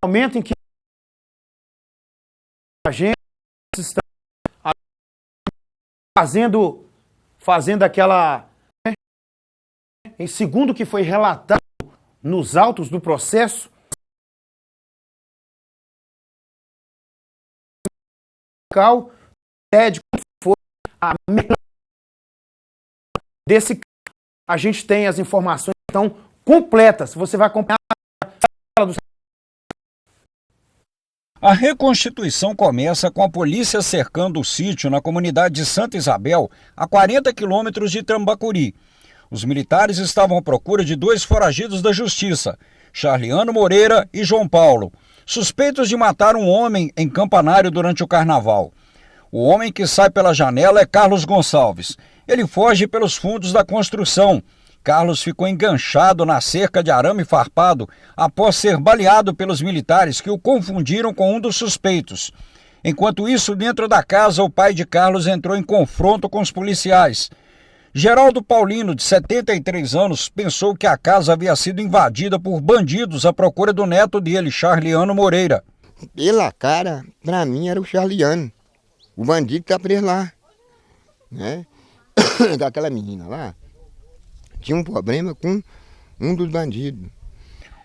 momento em que a gente está fazendo aquela, né? Em segundo que foi relatado nos autos do processo, pede como foi a desse caso. A gente tem as informações então completas. Você vai acompanhar A reconstituição começa com a polícia cercando o sítio na comunidade de Santa Isabel, a 40 quilômetros de Tambacuri. Os militares estavam à procura de 2 foragidos da justiça, Charliano Moreira e João Paulo, suspeitos de matar um homem em Campanário durante o carnaval. O homem que sai pela janela é Carlos Gonçalves. Ele foge pelos fundos da construção. Carlos ficou enganchado na cerca de arame farpado após ser baleado pelos militares que o confundiram com um dos suspeitos. Enquanto isso, dentro da casa, o pai de Carlos entrou em confronto com os policiais. Geraldo Paulino, de 73 anos, pensou que a casa havia sido invadida por bandidos à procura do neto dele, Charliano Moreira. Pela cara, pra mim era o Charliano, o bandido que tá preso lá, né? Daquela menina lá. Tinha um problema com um dos bandidos.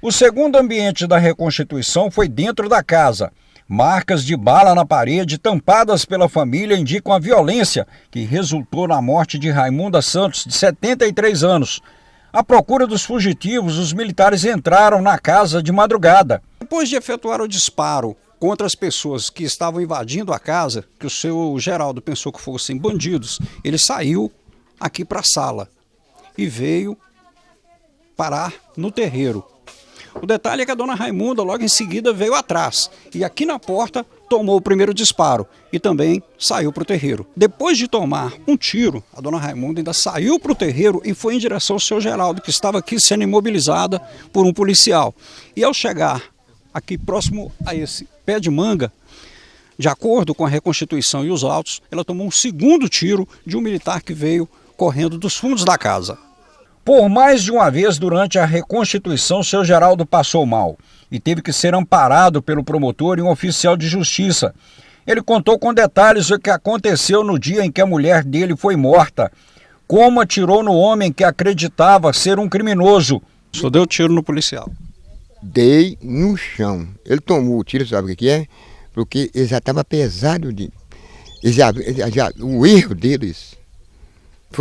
O segundo ambiente da reconstituição foi dentro da casa. Marcas de bala na parede, tampadas pela família, indicam a violência que resultou na morte de Raimunda Santos, de 73 anos. À procura dos fugitivos, os militares entraram na casa de madrugada. Depois de efetuar o disparo contra as pessoas que estavam invadindo a casa, que o seu Geraldo pensou que fossem bandidos, ele saiu aqui para a sala e veio parar no terreiro. O detalhe é que a dona Raimunda logo em seguida veio atrás e aqui na porta tomou o primeiro disparo e também saiu para o terreiro. Depois de tomar um tiro, a dona Raimunda ainda saiu para o terreiro e foi em direção ao seu Geraldo, que estava aqui sendo imobilizada por um policial. E ao chegar aqui próximo a esse pé de manga, de acordo com a reconstituição e os autos, ela tomou um segundo tiro de um militar que veio correndo dos fundos da casa. Por mais de uma vez durante a reconstituição, seu Geraldo passou mal e teve que ser amparado pelo promotor e um oficial de justiça. Ele contou com detalhes o que aconteceu no dia em que a mulher dele foi morta, como atirou no homem que acreditava ser um criminoso. Só deu tiro no policial. Dei no chão. Ele tomou o tiro, sabe o que é? Porque ele já estava pesado de... o erro deles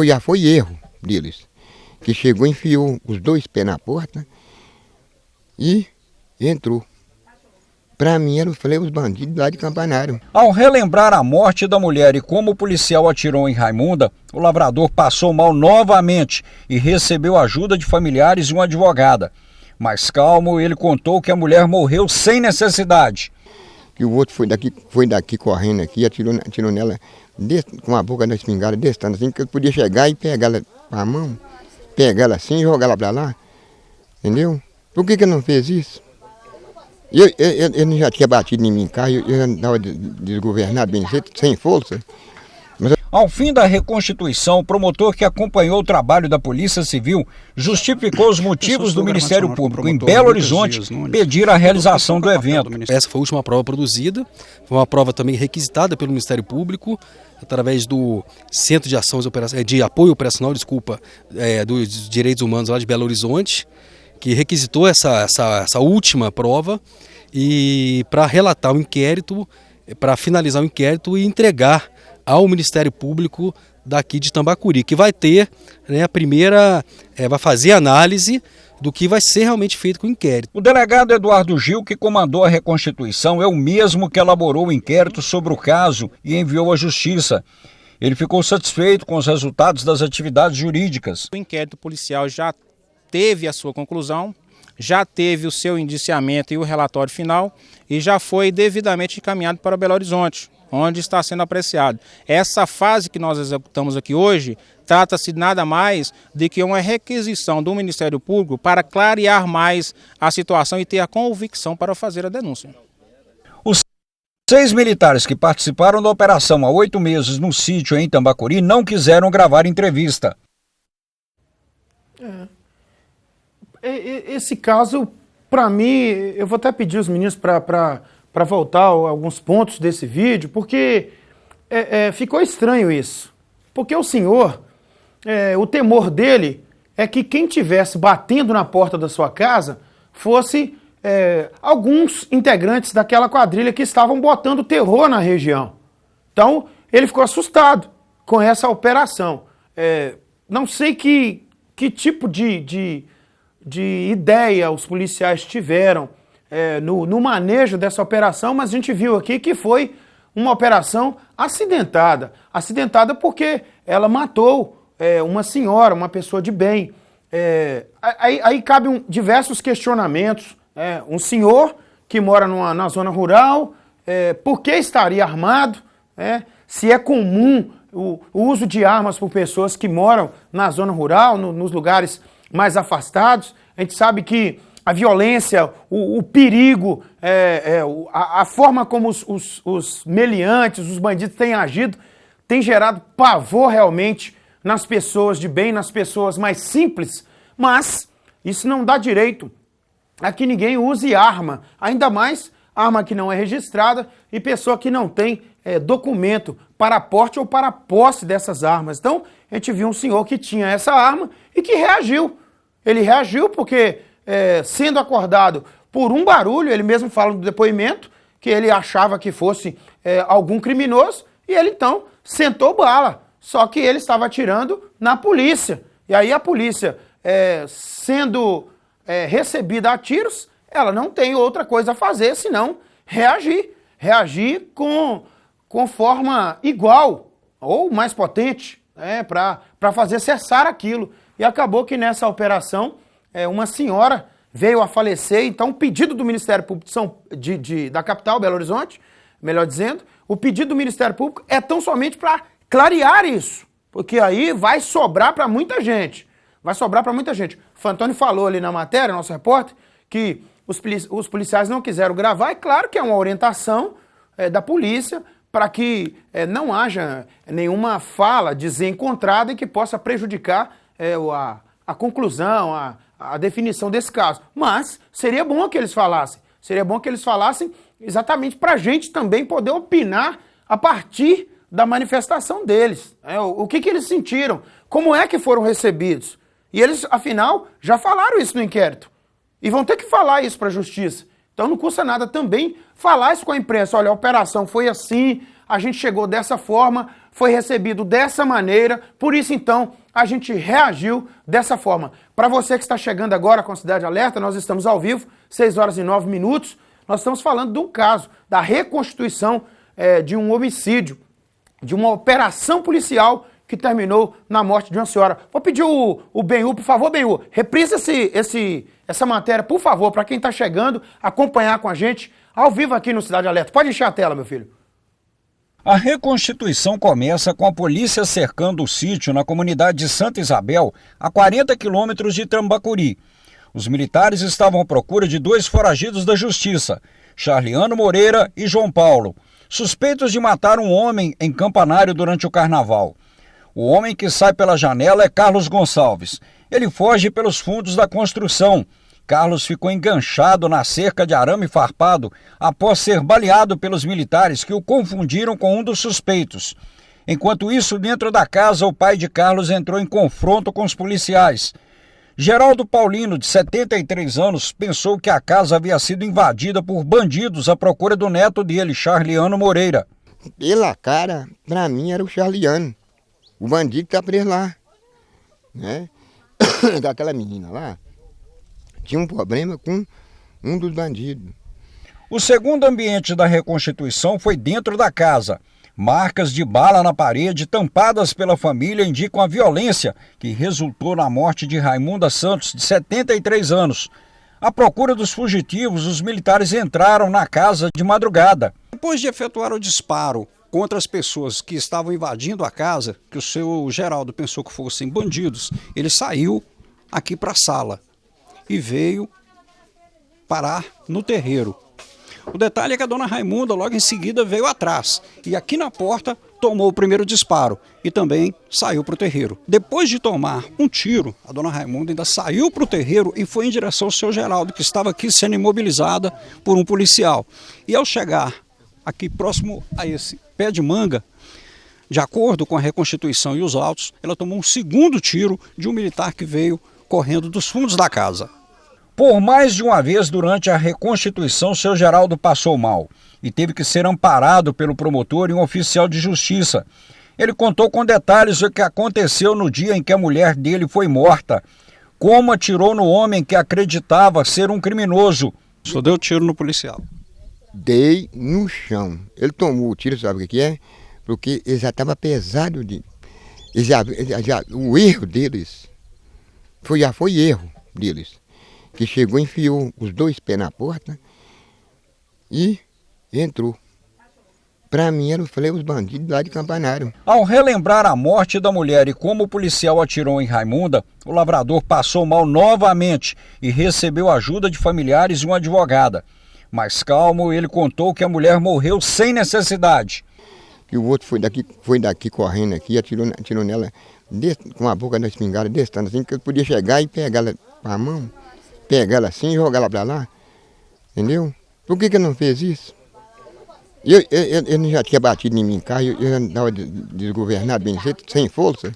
já foi erro deles. Que chegou, enfiou os 2 pés na porta e entrou. Para mim, eu falei, os bandidos lá de Campanário. Ao relembrar a morte da mulher e como o policial atirou em Raimunda, o lavrador passou mal novamente e recebeu ajuda de familiares e uma advogada. Mais calmo, ele contou que a mulher morreu sem necessidade. E o outro foi daqui correndo aqui, atirou nela com a boca da espingarda desse tanto assim, que ele podia chegar e pegar ela com a mão. Pegar ela assim e jogar ela para lá, entendeu? Por que ele não fez isso? Ele já tinha batido em mim em casa, eu já estava desgovernado, bem sem força. Ao fim da reconstituição, o promotor que acompanhou o trabalho da Polícia Civil justificou os motivos do Ministério Público em Belo Horizonte pedir a realização do evento. Essa foi a última prova produzida, foi uma prova também requisitada pelo Ministério Público, através do Centro de Apoio Operacional, dos Direitos Humanos lá de Belo Horizonte, que requisitou essa última prova e para relatar o inquérito, para finalizar o inquérito e entregar ao Ministério Público daqui de Tambacuri, que vai ter, né, vai fazer análise do que vai ser realmente feito com o inquérito. O delegado Eduardo Gil, que comandou a reconstituição, é o mesmo que elaborou o inquérito sobre o caso e enviou à Justiça. Ele ficou satisfeito com os resultados das atividades jurídicas. O inquérito policial já teve a sua conclusão, já teve o seu indiciamento e o relatório final e já foi devidamente encaminhado para Belo Horizonte, onde está sendo apreciado. Essa fase que nós executamos aqui hoje trata-se de nada mais do que uma requisição do Ministério Público para clarear mais a situação e ter a convicção para fazer a denúncia. Os 6 militares que participaram da operação há 8 meses no sítio em Tambacuri não quiseram gravar entrevista. Esse caso Para mim, eu vou até pedir os meninos para voltar a alguns pontos desse vídeo, porque ficou estranho isso. Porque o senhor, o temor dele é que quem tivesse batendo na porta da sua casa fosse alguns integrantes daquela quadrilha que estavam botando terror na região. Então, ele ficou assustado com essa operação. Não sei que tipo de ideia os policiais tiveram no manejo dessa operação, mas a gente viu aqui que foi uma operação acidentada. Acidentada porque ela matou uma senhora, uma pessoa de bem. Aí cabem diversos questionamentos. Um senhor que mora na zona rural, por que estaria armado? Se é comum o uso de armas por pessoas que moram na zona rural, nos lugares mais afastados. A gente sabe que a violência, o perigo, a forma como os meliantes, os bandidos têm agido, tem gerado pavor realmente nas pessoas de bem, nas pessoas mais simples, mas isso não dá direito a que ninguém use arma, ainda mais arma que não é registrada e pessoa que não tem documento para porte ou para posse dessas armas. Então, a gente viu um senhor que tinha essa arma e que reagiu. Ele reagiu porque, sendo acordado por um barulho, ele mesmo fala no depoimento, que ele achava que fosse algum criminoso, e ele então sentou bala. Só que ele estava atirando na polícia. E aí a polícia, sendo recebida a tiros, ela não tem outra coisa a fazer senão reagir. Reagir com forma igual ou mais potente, para fazer cessar aquilo. E acabou que nessa operação uma senhora veio a falecer. Então o pedido do Ministério Público da capital, Belo Horizonte, melhor dizendo, o pedido do Ministério Público é tão somente para clarear isso, porque aí vai sobrar para muita gente. Vai sobrar para muita gente. O Fantoni falou ali na matéria, nosso repórter, que os policiais não quiseram gravar. É claro que é uma orientação da polícia para que não haja nenhuma fala desencontrada e que possa prejudicar a conclusão, a definição desse caso. Mas seria bom que eles falassem. Seria bom que eles falassem exatamente para a gente também poder opinar a partir da manifestação deles. O que eles sentiram, como é que foram recebidos. E eles, afinal, já falaram isso no inquérito. E vão ter que falar isso para a justiça. Então não custa nada também falar isso com a imprensa. Olha, a operação foi assim, a gente chegou dessa forma, foi recebido dessa maneira, por isso então a gente reagiu dessa forma. Para você que está chegando agora com a Cidade Alerta, nós estamos ao vivo, 6h09. Nós estamos falando de um caso, da reconstituição de um homicídio, de uma operação policial que terminou na morte de uma senhora. Vou pedir o Benhu, por favor, Benhu, reprisa essa matéria, por favor, para quem está chegando, acompanhar com a gente, ao vivo aqui no Cidade Alerta. Pode encher a tela, meu filho. A reconstituição começa com a polícia cercando o sítio na comunidade de Santa Isabel, a 40 quilômetros de Trambacuri. Os militares estavam à procura de 2 foragidos da justiça, Charliano Moreira e João Paulo, suspeitos de matar um homem em Campanário durante o carnaval. O homem que sai pela janela é Carlos Gonçalves. Ele foge pelos fundos da construção. Carlos ficou enganchado na cerca de arame farpado após ser baleado pelos militares que o confundiram com um dos suspeitos. Enquanto isso, dentro da casa, o pai de Carlos entrou em confronto com os policiais. Geraldo Paulino, de 73 anos, pensou que a casa havia sido invadida por bandidos à procura do neto dele, Charliano Moreira. Pela cara, pra mim era o Charliano. O bandido que tá preso lá, né? Daquela menina lá, tinha um problema com um dos bandidos. O segundo ambiente da reconstituição foi dentro da casa. Marcas de bala na parede, tampadas pela família, indicam a violência que resultou na morte de Raimunda Santos, de 73 anos. À procura dos fugitivos, os militares entraram na casa de madrugada. Depois de efetuar o disparo contra as pessoas que estavam invadindo a casa, que o seu Geraldo pensou que fossem bandidos, ele saiu aqui para a sala e veio parar no terreiro. O detalhe é que a dona Raimunda logo em seguida veio atrás e aqui na porta tomou o primeiro disparo e também saiu para o terreiro. Depois de tomar um tiro, a dona Raimunda ainda saiu para o terreiro e foi em direção ao seu Geraldo, que estava aqui sendo imobilizada por um policial. E ao chegar aqui próximo a esse pé de manga, de acordo com a reconstituição e os autos, ela tomou um segundo tiro de um militar que veio correndo dos fundos da casa. Por mais de uma vez durante a reconstituição, seu Geraldo passou mal e teve que ser amparado pelo promotor e um oficial de justiça. Ele contou com detalhes o que aconteceu no dia em que a mulher dele foi morta, como atirou no homem que acreditava ser um criminoso. Só deu tiro no policial. Dei no chão. Ele tomou o tiro, sabe o que é? Porque ele já estava pesado de... o erro deles já foi erro deles. Que chegou, enfiou os dois pés na porta e entrou. Para mim, eu falei, os bandidos lá de Campanário. Ao relembrar a morte da mulher e como o policial atirou em Raimunda, o lavrador passou mal novamente e recebeu ajuda de familiares e uma advogada. Mais calmo, ele contou que a mulher morreu sem necessidade. E o outro foi daqui correndo aqui, atirou nela com a boca da espingarda, desse tanto assim, que eu podia chegar e pegar ela com a mão. Pegar ela assim e jogar ela para lá, entendeu? Por que não fez isso? Eu já tinha batido em mim em carro, eu já estava desgovernado, bem jeito, sem força.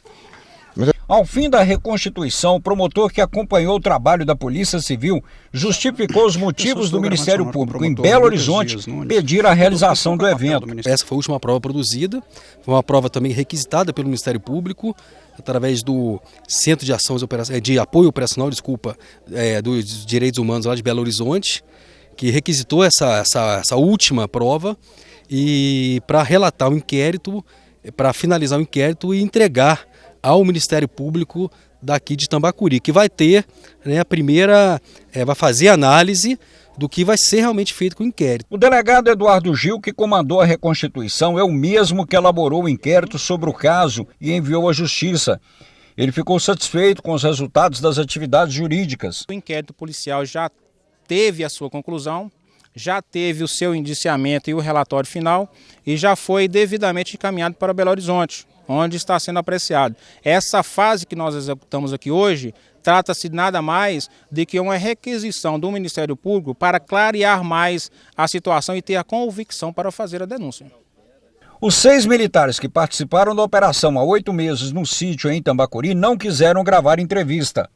Ao fim da reconstituição, o promotor que acompanhou o trabalho da Polícia Civil justificou os motivos do Ministério Público em Belo Horizonte pedir a realização do evento. Essa foi a última prova produzida, foi uma prova também requisitada pelo Ministério Público, através do Centro de Apoio Operacional, dos Direitos Humanos lá de Belo Horizonte, que requisitou essa última prova e para relatar o inquérito, para finalizar o inquérito e entregar ao Ministério Público daqui de Tambacuri, que vai ter, né, vai fazer análise do que vai ser realmente feito com o inquérito. O delegado Eduardo Gil, que comandou a reconstituição, é o mesmo que elaborou o inquérito sobre o caso e enviou à Justiça. Ele ficou satisfeito com os resultados das atividades jurídicas. O inquérito policial já teve a sua conclusão, já teve o seu indiciamento e o relatório final e já foi devidamente encaminhado para Belo Horizonte, onde está sendo apreciado. Essa fase que nós executamos aqui hoje trata-se de nada mais do que uma requisição do Ministério Público para clarear mais a situação e ter a convicção para fazer a denúncia. Os 6 militares que participaram da operação há 8 meses no sítio em Tambacuri não quiseram gravar entrevista.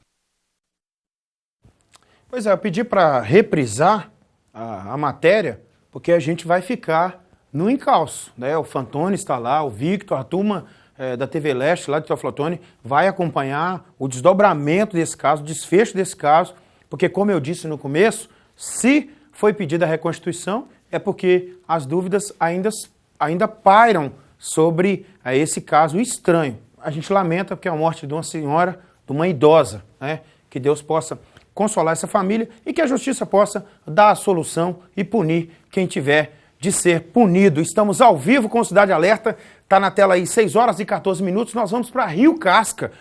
Pois é, eu pedi para reprisar a matéria, porque a gente vai ficar no encalço, né? O Fantoni está lá, o Victor, a turma da TV Leste, lá de Teoflotone, vai acompanhar o desdobramento desse caso, o desfecho desse caso, porque, como eu disse no começo, se foi pedida a reconstituição, é porque as dúvidas ainda pairam sobre esse caso estranho. A gente lamenta porque é a morte de uma senhora, de uma idosa, né? Que Deus possa consolar essa família e que a justiça possa dar a solução e punir quem tiver de ser punido. Estamos ao vivo com Cidade Alerta, está na tela aí 6 horas e 14 minutos, nós vamos para Rio Casca.